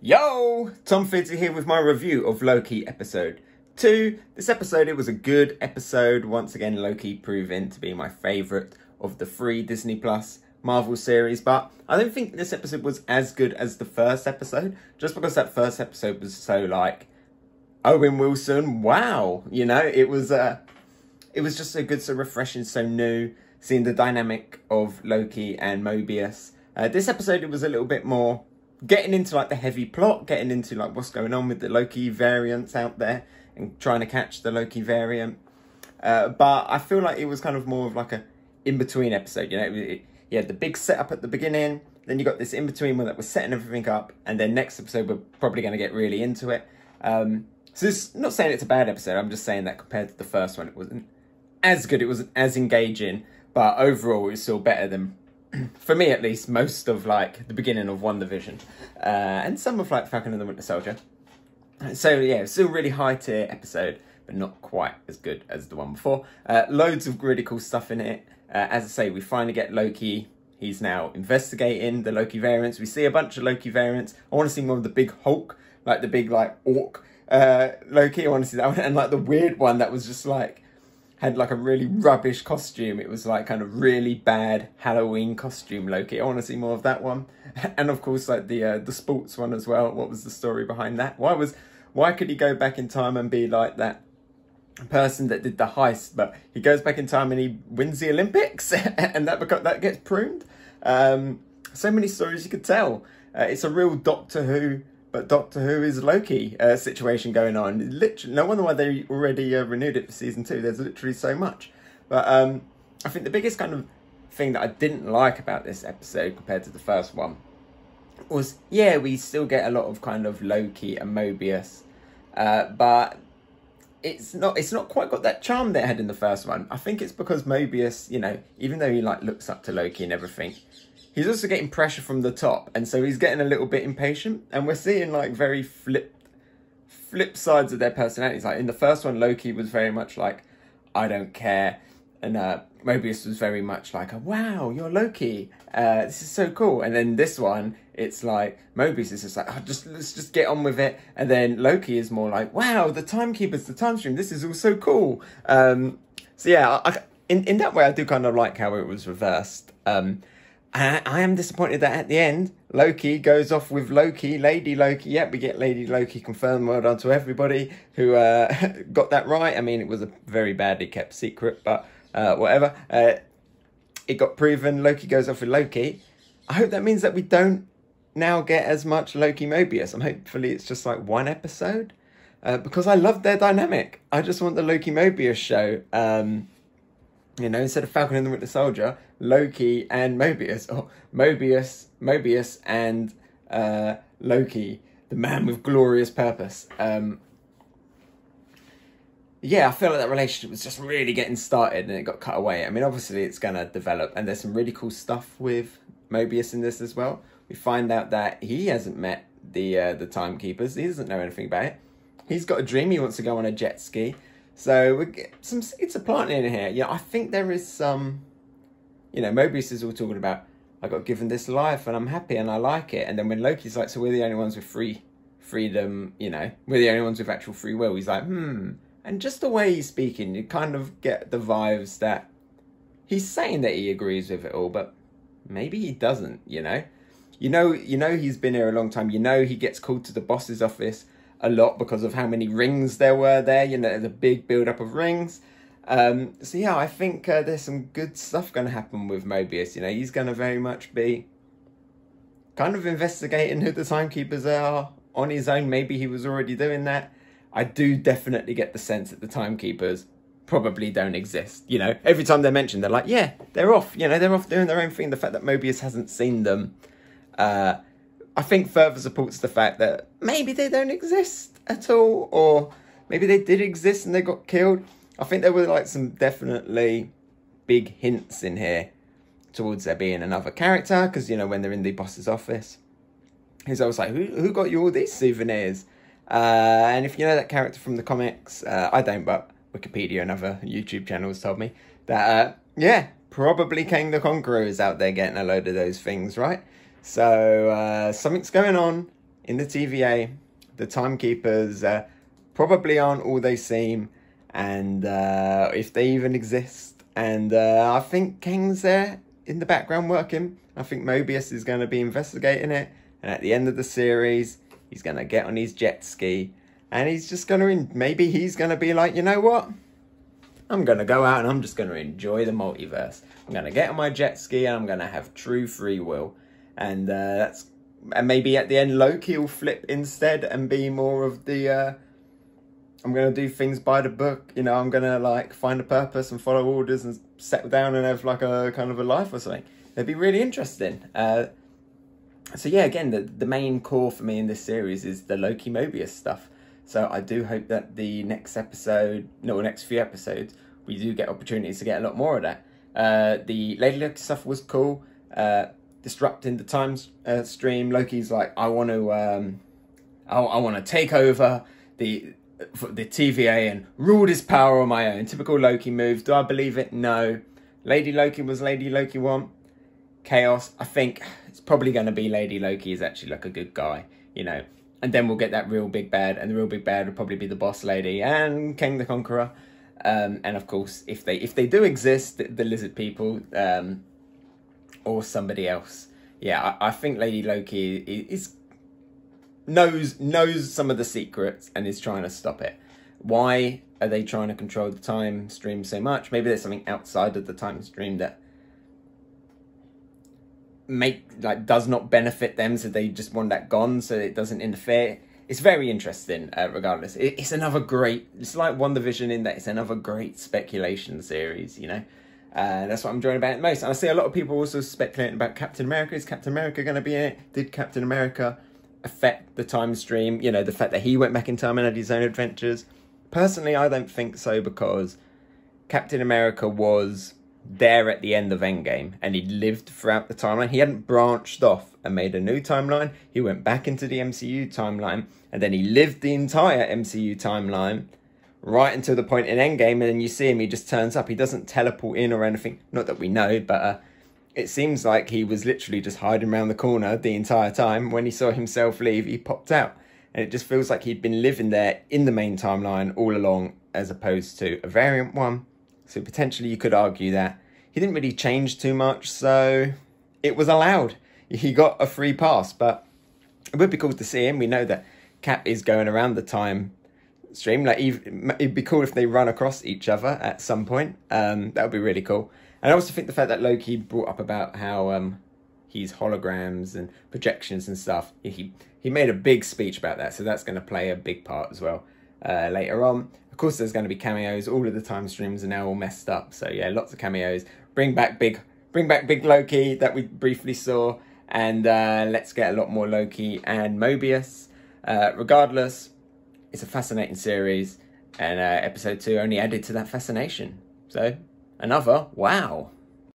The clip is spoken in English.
Yo! Tom Fiddzy here with my review of Loki episode 2. This episode, it was a good episode. Once again, Loki proving to be my favourite of the 3 Disney Plus Marvel series. But I don't think this episode was as good as the first episode. Just because that first episode was so like, Owen Wilson, wow! You know, it was just so good, so refreshing, so new. Seeing the dynamic of Loki and Mobius. This episode, it was a little bit more getting into like the heavy plot, getting into like what's going on with the Loki variants out there and trying to catch the Loki variant. But I feel like it was kind of more of like a in-between episode, you know. You had the big setup at the beginning, then you got this in-between one that was setting everything up, and then next episode we're probably going to get really into it. So it's not saying it's a bad episode, I'm just saying that compared to the first one, it wasn't as good, it wasn't as engaging, but overall it was still better than, for me at least, most of like the beginning of WandaVision and some of like Falcon and the Winter Soldier. So yeah, still really high tier episode, but not quite as good as the one before. Loads of really cool stuff in it. As I say, we finally get Loki. He's now investigating the Loki variants. We see a bunch of Loki variants. I want to see more of the big Hulk, like the big like orc Loki. I want to see that one, and like the weird one that was just like had like a really rubbish costume. It was like kind of really bad Halloween costume Loki. I want to see more of that one. And of course like the sports one as well. What was the story behind that? Why could he go back in time and be like that person that did the heist, but he goes back in time and he wins the Olympics and that gets pruned? So many stories you could tell. It's a real Doctor Who, but Doctor Who is Loki situation going on. Literally, no wonder why they already renewed it for season 2. There's literally so much. But I think the biggest kind of thing that I didn't like about this episode compared to the first one was, yeah, we still get a lot of kind of Loki and Mobius, but it's not quite got that charm that it had in the first one. I think it's because Mobius, you know, even though he like looks up to Loki and everything, he's also getting pressure from the top, and so he's getting a little bit impatient, and we're seeing like very flip sides of their personalities. Like in the first one, Loki was very much like, I don't care, and Mobius was very much like, wow, you're Loki, this is so cool. And then this one, it's like Mobius is just like, let's just get on with it, and then Loki is more like, wow, the timekeepers, the time stream, this is all so cool. So yeah, in that way I do kind of like how it was reversed. I am disappointed that at the end, Loki goes off with Loki, Lady Loki. Yep, we get Lady Loki confirmed. Well done to everybody who got that right. I mean, it was a very badly kept secret, but whatever. It got proven. Loki goes off with Loki. I hope that means that we don't now get as much Loki Mobius. Hopefully it's just like one episode, because I love their dynamic. I just want the Loki Mobius show. You know, instead of Falcon and the Winter Soldier, Loki and Mobius, or Mobius and Loki, the man with glorious purpose. Yeah, I feel like that relationship was just really getting started and it got cut away. I mean, obviously it's going to develop, and there's some really cool stuff with Mobius in this as well. We find out that he hasn't met the timekeepers. He doesn't know anything about it. He's got a dream. He wants to go on a jet ski. So we get some seeds are planting in here. Yeah, I think there is some, you know, Mobius is all talking about, I got given this life and I'm happy and I like it. And then when Loki's like, so we're the only ones with freedom, you know, we're the only ones with actual free will. He's like, And just the way he's speaking, you kind of get the vibes that he's saying that he agrees with it all, but maybe he doesn't, you know. You know he's been here a long time. You know he gets called to the boss's office a lot because of how many rings there were there. You know, there's a big build-up of rings. So yeah, I think there's some good stuff going to happen with Mobius. You know, he's going to very much be kind of investigating who the timekeepers are on his own. Maybe he was already doing that. I do definitely get the sense that the timekeepers probably don't exist. You know, every time they're mentioned, they're like, yeah, they're off. You know, they're off doing their own thing. The fact that Mobius hasn't seen them, I think further supports the fact that maybe they don't exist at all, or maybe they did exist and they got killed. I think there were like some definitely big hints in here towards there being another character, because, you know, when they're in the boss's office, he's always like, who got you all these souvenirs? And if you know that character from the comics, I don't, but Wikipedia and other YouTube channels told me that, yeah, probably Kang the Conqueror is out there getting a load of those things, right? So something's going on in the TVA, the timekeepers probably aren't all they seem, and if they even exist. And I think Kang's there in the background working. I think Mobius is going to be investigating it, and at the end of the series, he's going to get on his jet ski, and he's just going to, maybe he's going to be like, you know what? I'm going to go out and I'm just going to enjoy the multiverse. I'm going to get on my jet ski and I'm going to have true free will. And and maybe at the end Loki will flip instead and be more of the, I'm going to do things by the book. You know, I'm going to like find a purpose and follow orders and settle down and have like a kind of a life or something. It'd be really interesting. So yeah, again, the main core for me in this series is the Loki Mobius stuff. So I do hope that the next episode, no, next few episodes, we do get opportunities to get a lot more of that. The Lady Loki stuff was cool. Disrupting the time stream. Loki's like, I want to take over the TVA and rule this power on my own. Typical Loki move. Do I believe it? No. Lady Loki was Lady Loki 1. Chaos. I think it's probably going to be Lady Loki is actually like a good guy, you know. And then we'll get that real big bad, and the real big bad will probably be the boss lady and Kang the Conqueror. And of course, if they do exist, the lizard people, or somebody else. Yeah, I think Lady Loki knows some of the secrets and is trying to stop it. Why are they trying to control the time stream so much? Maybe there's something outside of the time stream that does not benefit them, so they just want that gone so it doesn't interfere. It's very interesting, regardless. It's another great, it's like WandaVision in that it's another great speculation series, you know. That's what I'm enjoying about it most. And I see a lot of people also speculating about Captain America. Is Captain America going to be in it? Did Captain America affect the time stream? You know, the fact that he went back in time and had his own adventures. Personally, I don't think so, because Captain America was there at the end of Endgame and he'd lived throughout the timeline. He hadn't branched off and made a new timeline. He went back into the MCU timeline and then he lived the entire MCU timeline right until the point in Endgame, and then you see him, he just turns up. He doesn't teleport in or anything, not that we know, but it seems like he was literally just hiding around the corner the entire time. When he saw himself leave, he popped out, and it just feels like he'd been living there in the main timeline all along, as opposed to a variant one. So potentially you could argue that he didn't really change too much, so it was allowed. He got a free pass, but it would be cool to see him. We know that Cap is going around the time stream. Like, it'd be cool if they run across each other at some point. That would be really cool. And I also think the fact that Loki brought up about how he's holograms and projections and stuff. He made a big speech about that, so that's going to play a big part as well later on. Of course, there's going to be cameos. All of the time streams are now all messed up, so yeah, lots of cameos. Bring back big Loki that we briefly saw, and let's get a lot more Loki and Mobius. Regardless, it's a fascinating series, and episode 2 only added to that fascination. So, another wow.